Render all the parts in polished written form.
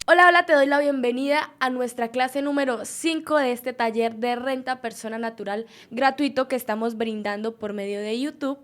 Hola, hola, te doy la bienvenida a nuestra clase número 5 de este taller de renta persona natural gratuito que estamos brindando por medio de YouTube.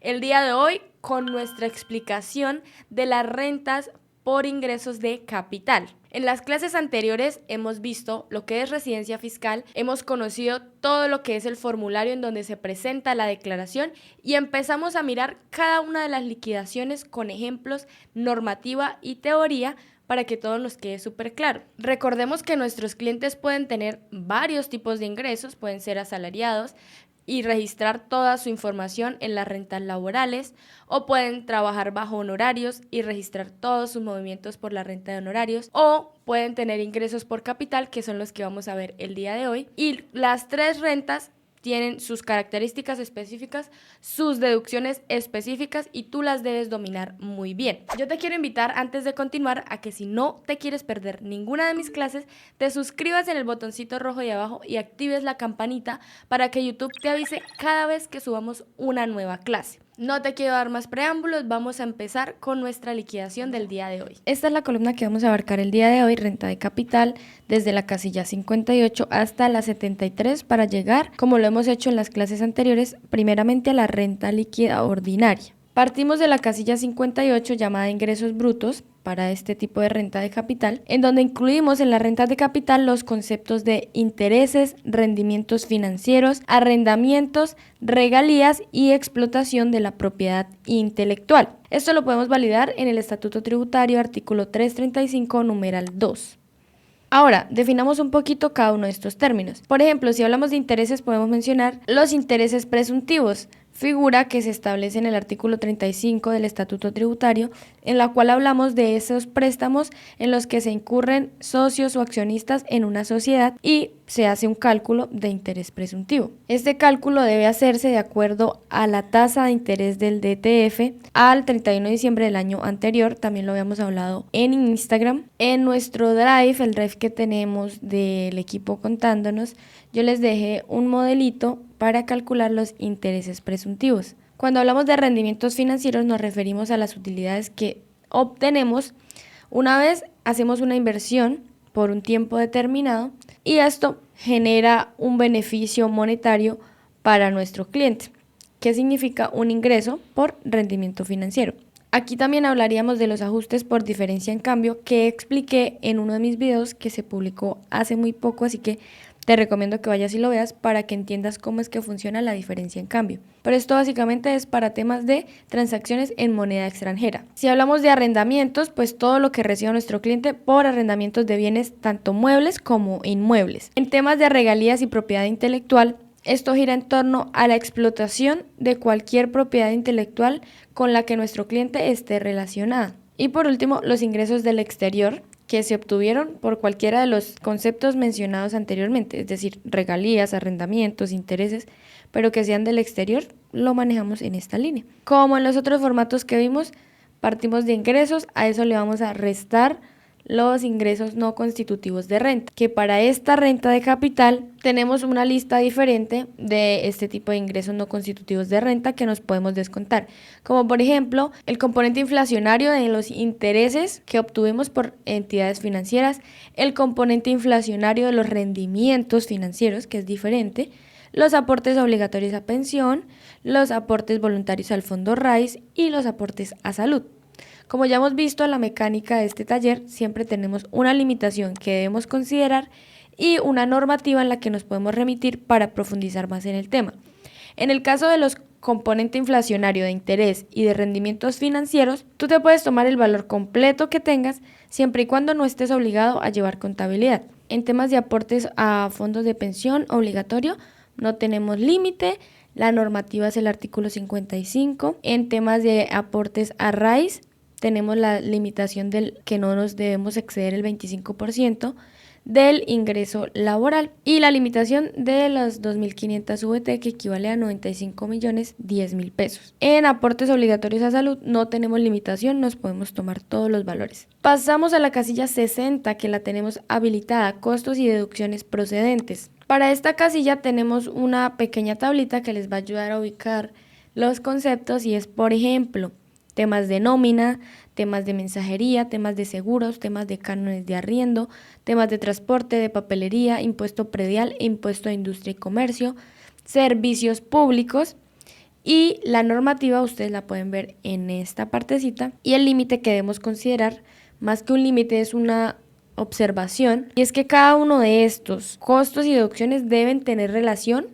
El día de hoy con nuestra explicación de las rentas por ingresos de capital. En las clases anteriores hemos visto lo que es residencia fiscal, hemos conocido todo lo que es el formulario en donde se presenta la declaración y empezamos a mirar cada una de las liquidaciones con ejemplos, normativa y teoría para que todo nos quede súper claro. Recordemos que nuestros clientes pueden tener varios tipos de ingresos, pueden ser asalariados y registrar toda su información en las rentas laborales, o pueden trabajar bajo honorarios y registrar todos sus movimientos por la renta de honorarios, o pueden tener ingresos por capital, que son los que vamos a ver el día de hoy. Y las tres rentas tienen sus características específicas, sus deducciones específicas y tú las debes dominar muy bien. Yo te quiero invitar antes de continuar a que si no te quieres perder ninguna de mis clases, te suscribas en el botoncito rojo de abajo y actives la campanita para que YouTube te avise cada vez que subamos una nueva clase. No te quiero dar más preámbulos, vamos a empezar con nuestra liquidación del día de hoy. Esta es la columna que vamos a abarcar el día de hoy, renta de capital, desde la casilla 58 hasta la 73 para llegar, como lo hemos hecho en las clases anteriores, primeramente a la renta líquida ordinaria. Partimos de la casilla 58 llamada ingresos brutos para este tipo de renta de capital, en donde incluimos en la renta de capital los conceptos de intereses, rendimientos financieros, arrendamientos, regalías y explotación de la propiedad intelectual. Esto lo podemos validar en el Estatuto Tributario, artículo 335, numeral 2. Ahora, definamos un poquito cada uno de estos términos. Por ejemplo, si hablamos de intereses, podemos mencionar los intereses presuntivos, figura que se establece en el artículo 35 del Estatuto Tributario, en la cual hablamos de esos préstamos en los que se incurren socios o accionistas en una sociedad y se hace un cálculo de interés presuntivo. Este cálculo debe hacerse de acuerdo a la tasa de interés del DTF al 31 de diciembre del año anterior. También lo habíamos hablado en Instagram. En nuestro drive, el drive que tenemos del equipo contándonos, yo les dejé un modelito para calcular los intereses presuntivos. Cuando hablamos de rendimientos financieros nos referimos a las utilidades que obtenemos una vez hacemos una inversión por un tiempo determinado y esto genera un beneficio monetario para nuestro cliente, que significa un ingreso por rendimiento financiero. Aquí también hablaríamos de los ajustes por diferencia en cambio que expliqué en uno de mis videos que se publicó hace muy poco, así que te recomiendo que vayas y lo veas para que entiendas cómo es que funciona la diferencia en cambio. Pero esto básicamente es para temas de transacciones en moneda extranjera. Si hablamos de arrendamientos, pues todo lo que reciba nuestro cliente por arrendamientos de bienes tanto muebles como inmuebles. En temas de regalías y propiedad intelectual, esto gira en torno a la explotación de cualquier propiedad intelectual con la que nuestro cliente esté relacionada. Y por último, los ingresos del exterior que se obtuvieron por cualquiera de los conceptos mencionados anteriormente, es decir, regalías, arrendamientos, intereses, pero que sean del exterior, lo manejamos en esta línea. Como en los otros formatos que vimos, partimos de ingresos, a eso le vamos a restar los ingresos no constitutivos de renta, que para esta renta de capital tenemos una lista diferente de este tipo de ingresos no constitutivos de renta que nos podemos descontar, como por ejemplo el componente inflacionario de los intereses que obtuvimos por entidades financieras, el componente inflacionario de los rendimientos financieros, que es diferente, los aportes obligatorios a pensión, los aportes voluntarios al fondo RAIS y los aportes a salud. Como ya hemos visto en la mecánica de este taller, siempre tenemos una limitación que debemos considerar y una normativa en la que nos podemos remitir para profundizar más en el tema. En el caso de los componentes inflacionario de interés y de rendimientos financieros, tú te puedes tomar el valor completo que tengas siempre y cuando no estés obligado a llevar contabilidad. En temas de aportes a fondos de pensión obligatorio, no tenemos límite. La normativa es el artículo 55. En temas de aportes a RAIS, tenemos la limitación del que no nos debemos exceder el 25% del ingreso laboral y la limitación de las 2.500 VT que equivale a 95.010.000 pesos. En aportes obligatorios a salud no tenemos limitación, nos podemos tomar todos los valores. Pasamos a la casilla 60 que la tenemos habilitada, costos y deducciones procedentes. Para esta casilla tenemos una pequeña tablita que les va a ayudar a ubicar los conceptos y es, por ejemplo, temas de nómina, temas de mensajería, temas de seguros, temas de cánones de arriendo, temas de transporte, de papelería, impuesto predial e impuesto de industria y comercio, servicios públicos. Y la normativa ustedes la pueden ver en esta partecita, y el límite que debemos considerar, más que un límite, es una observación, y es que cada uno de estos costos y deducciones deben tener relación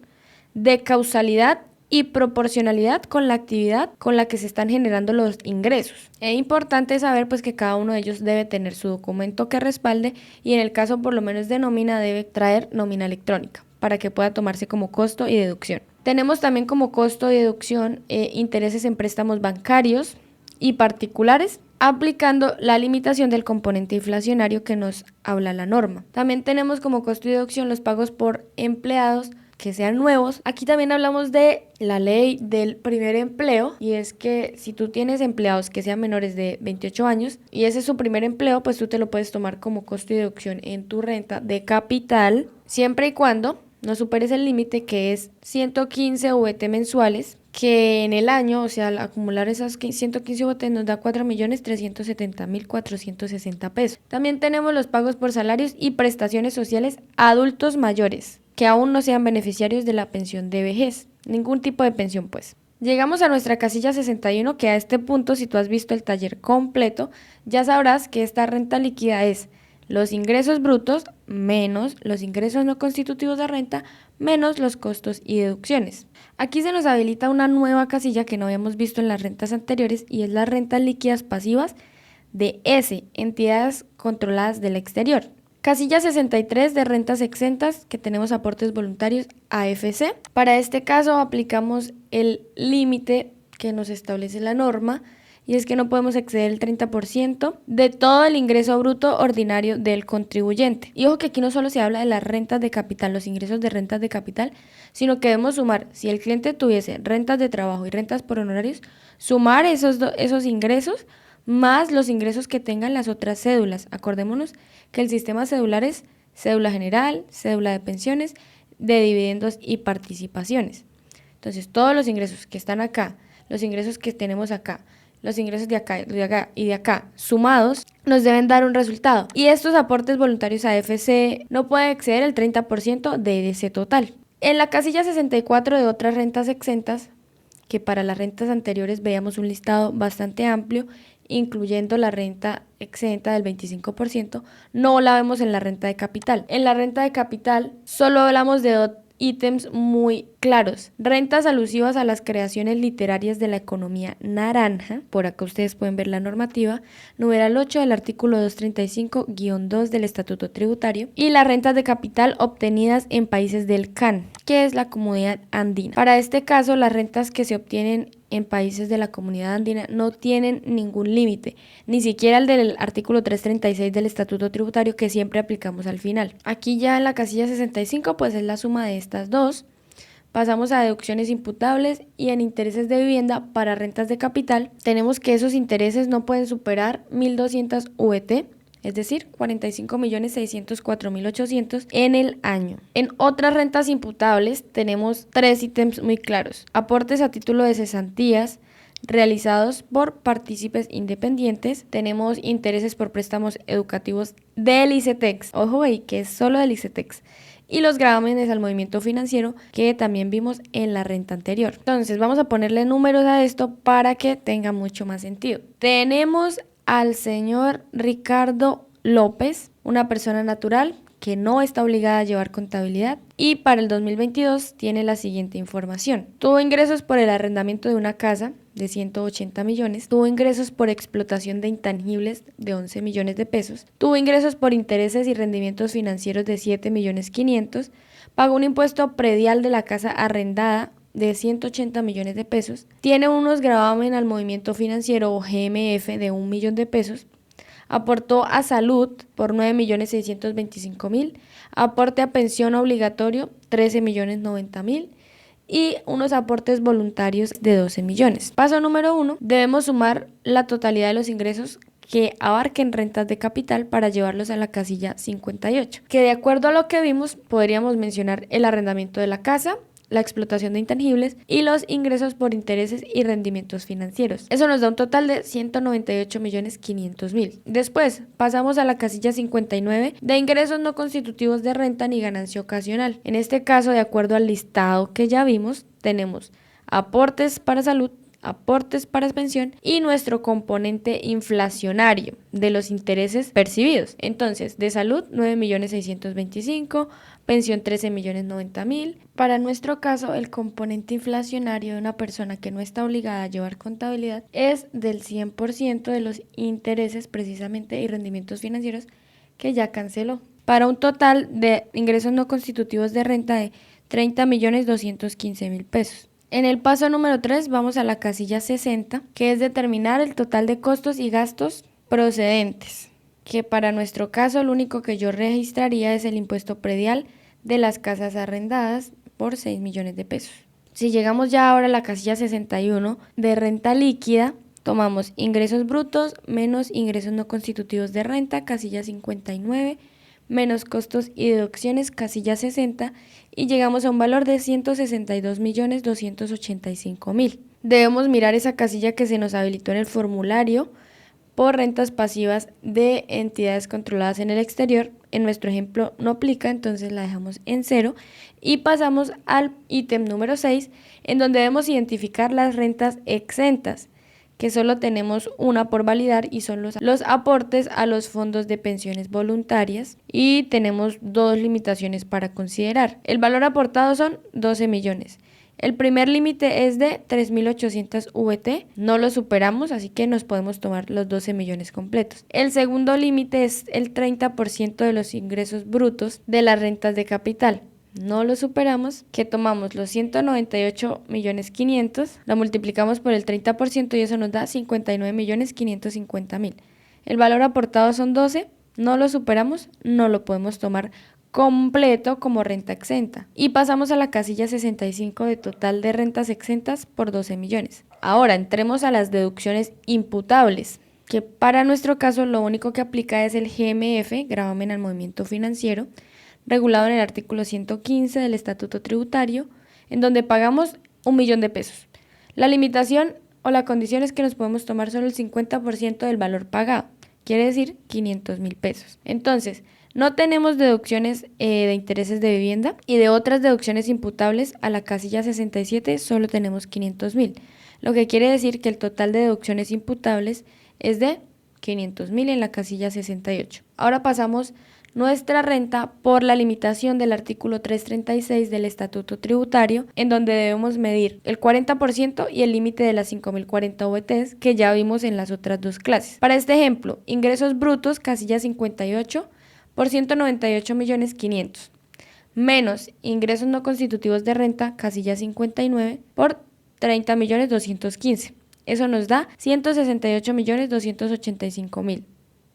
de causalidad y proporcionalidad con la actividad con la que se están generando los ingresos. Es importante saber pues que cada uno de ellos debe tener su documento que respalde, y en el caso por lo menos de nómina debe traer nómina electrónica para que pueda tomarse como costo y deducción. Tenemos también como costo y deducción intereses en préstamos bancarios y particulares, aplicando la limitación del componente inflacionario que nos habla la norma. También tenemos como costo y deducción los pagos por empleados que sean nuevos. Aquí también hablamos de la ley del primer empleo, y es que si tú tienes empleados que sean menores de 28 años y ese es su primer empleo, pues tú te lo puedes tomar como costo y deducción en tu renta de capital, siempre y cuando no superes el límite, que es 115 VT mensuales, que en el año, o sea, al acumular esas 115 VT nos da 4.370.460 pesos. También tenemos los pagos por salarios y prestaciones sociales a adultos mayores que aún no sean beneficiarios de la pensión de vejez, ningún tipo de pensión pues. Llegamos a nuestra casilla 61, que a este punto, si tú has visto el taller completo, ya sabrás que esta renta líquida es los ingresos brutos menos los ingresos no constitutivos de renta menos los costos y deducciones. Aquí se nos habilita una nueva casilla que no habíamos visto en las rentas anteriores, y es las rentas líquidas pasivas de entidades controladas del exterior. Casilla 63 de rentas exentas, que tenemos aportes voluntarios AFC. Para este caso aplicamos el límite que nos establece la norma, y es que no podemos exceder el 30% de todo el ingreso bruto ordinario del contribuyente. Y ojo que aquí no solo se habla de las rentas de capital, los ingresos de rentas de capital, sino que debemos sumar, si el cliente tuviese rentas de trabajo y rentas por honorarios, sumar esos ingresos más los ingresos que tengan las otras cédulas. Acordémonos que el sistema cedular es cédula general, cédula de pensiones, de dividendos y participaciones. Entonces, todos los ingresos que están acá, los ingresos que tenemos acá, los ingresos de acá y de acá sumados nos deben dar un resultado. Y estos aportes voluntarios a AFC no pueden exceder el 30% de ese total. En la casilla 64 de otras rentas exentas, que para las rentas anteriores veíamos un listado bastante amplio, incluyendo la renta exenta del 25%, no la vemos en la renta de capital. En la renta de capital solo hablamos de ítems muy claros: rentas alusivas a las creaciones literarias de la economía naranja, por acá ustedes pueden ver la normativa, numeral 8 del artículo 235-2 del Estatuto Tributario, y las rentas de capital obtenidas en países del CAN, que es la Comunidad Andina. Para este caso, las rentas que se obtienen en países de la Comunidad Andina no tienen ningún límite, ni siquiera el del artículo 336 del Estatuto Tributario, que siempre aplicamos al final. Aquí ya en la casilla 65 pues es la suma de estas dos. Pasamos a deducciones imputables, y en intereses de vivienda para rentas de capital tenemos que esos intereses no pueden superar 1.200 VT, es decir, 45.604.800 en el año. En otras rentas imputables tenemos tres ítems muy claros: aportes a título de cesantías realizados por partícipes independientes, tenemos intereses por préstamos educativos del ICETEX, ojo ahí que es solo del ICETEX, y los gravámenes al movimiento financiero, que también vimos en la renta anterior. Entonces vamos a ponerle números a esto para que tenga mucho más sentido. Tenemos al señor Ricardo López, una persona natural que no está obligada a llevar contabilidad, y para el 2022 tiene la siguiente información: tuvo ingresos por el arrendamiento de una casa de 180 millones, tuvo ingresos por explotación de intangibles de 11 millones de pesos, tuvo ingresos por intereses y rendimientos financieros de 7.500.000, pagó un impuesto predial de la casa arrendada de 180 millones de pesos, tiene unos gravamen al movimiento financiero o GMF de 1 millón de pesos, aportó a salud por 9.625.000, aporte a pensión obligatorio 13.090.000 y unos aportes voluntarios de 12 millones. Paso número 1, debemos sumar la totalidad de los ingresos que abarquen rentas de capital para llevarlos a la casilla 58, que de acuerdo a lo que vimos podríamos mencionar el arrendamiento de la casa, la explotación de intangibles y los ingresos por intereses y rendimientos financieros. Eso nos da un total de 198.500.000. Después pasamos a la casilla 59 de ingresos no constitutivos de renta ni ganancia ocasional. En este caso, de acuerdo al listado que ya vimos, tenemos aportes para salud, aportes para pensión y nuestro componente inflacionario de los intereses percibidos. Entonces, de salud 9.625.000, pensión 13.090.000. Para nuestro caso, el componente inflacionario de una persona que no está obligada a llevar contabilidad es del 100% de los intereses precisamente y rendimientos financieros que ya canceló, para un total de ingresos no constitutivos de renta de 30.215.000 pesos. En el paso número 3 vamos a la casilla 60, que es determinar el total de costos y gastos procedentes, que para nuestro caso lo único que yo registraría es el impuesto predial de las casas arrendadas por 6 millones de pesos. Si llegamos ya ahora a la casilla 61 de renta líquida, tomamos ingresos brutos menos ingresos no constitutivos de renta, casilla 59, menos costos y deducciones, casilla 60, y llegamos a un valor de 162.285.000. Debemos mirar esa casilla que se nos habilitó en el formulario por rentas pasivas de entidades controladas en el exterior. En nuestro ejemplo no aplica, entonces la dejamos en 0 y pasamos al ítem número 6, en donde debemos identificar las rentas exentas, que solo tenemos una por validar y son los aportes a los fondos de pensiones voluntarias, y tenemos dos limitaciones para considerar. El valor aportado son 12 millones. El primer límite es de 3.800 VT, no lo superamos, así que nos podemos tomar los 12 millones completos. El segundo límite es el 30% de los ingresos brutos de las rentas de capital. No lo superamos, que tomamos los 198.500.000, lo multiplicamos por el 30% y eso nos da 59.550.000. El valor aportado son 12, no lo superamos, no lo podemos tomar completo como renta exenta. Y pasamos a la casilla 65 de total de rentas exentas por 12 millones. Ahora entremos a las deducciones imputables, que para nuestro caso lo único que aplica es el GMF, gravamen al movimiento financiero, regulado en el artículo 115 del Estatuto Tributario, en donde pagamos 1 millón de pesos. La limitación o la condición es que nos podemos tomar solo el 50% del valor pagado, quiere decir 500.000 pesos. Entonces, no tenemos deducciones de intereses de vivienda, y de otras deducciones imputables a la casilla 67 solo tenemos 500.000, lo que quiere decir que el total de deducciones imputables es de 500.000 en la casilla 68. Ahora pasamos nuestra renta por la limitación del artículo 336 del Estatuto Tributario, en donde debemos medir el 40% y el límite de las 5.040 VTs que ya vimos en las otras dos clases. Para este ejemplo, ingresos brutos, casilla 58, por 198.500.000, menos ingresos no constitutivos de renta, casilla 59, por 30.215.000. Eso nos da 168.285.000.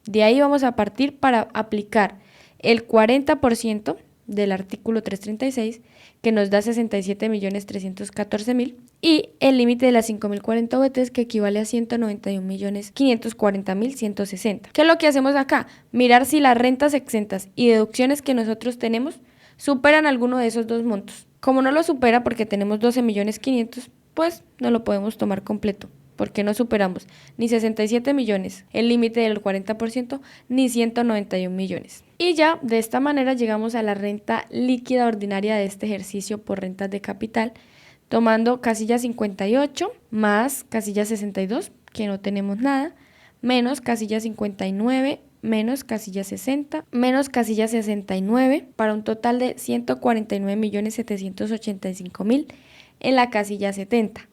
De ahí vamos a partir para aplicar el 40% del artículo 336, que nos da 67.314.000, y el límite de las 5.040 VTs, que equivale a 191.540.160. ¿Qué es lo que hacemos acá? Mirar si las rentas exentas y deducciones que nosotros tenemos superan alguno de esos dos montos. Como no lo supera porque tenemos 12.500.000, pues no lo podemos tomar completo, porque no superamos ni 67 millones, el límite del 40%, ni 191 millones. Y ya de esta manera llegamos a la renta líquida ordinaria de este ejercicio por rentas de capital, tomando casilla 58 más casilla 62, que no tenemos nada, menos casilla 59, menos casilla 60, menos casilla 69, para un total de 149.785.000 en la casilla 70.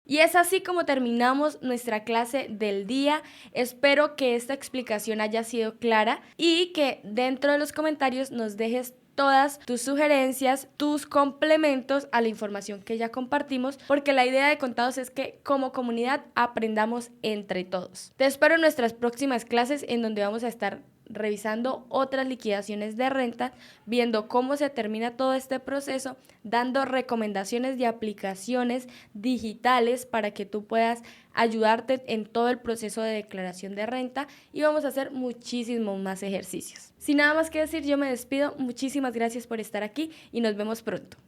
Y es así como terminamos nuestra clase del día. Espero que esta explicación haya sido clara y que dentro de los comentarios nos dejes todas tus sugerencias, tus complementos a la información que ya compartimos, porque la idea de Contados es que como comunidad aprendamos entre todos. Te espero en nuestras próximas clases, en donde vamos a estar revisando otras liquidaciones de renta, viendo cómo se termina todo este proceso, dando recomendaciones de aplicaciones digitales para que tú puedas ayudarte en todo el proceso de declaración de renta, y vamos a hacer muchísimos más ejercicios. Sin nada más que decir, yo me despido. Muchísimas gracias por estar aquí y nos vemos pronto.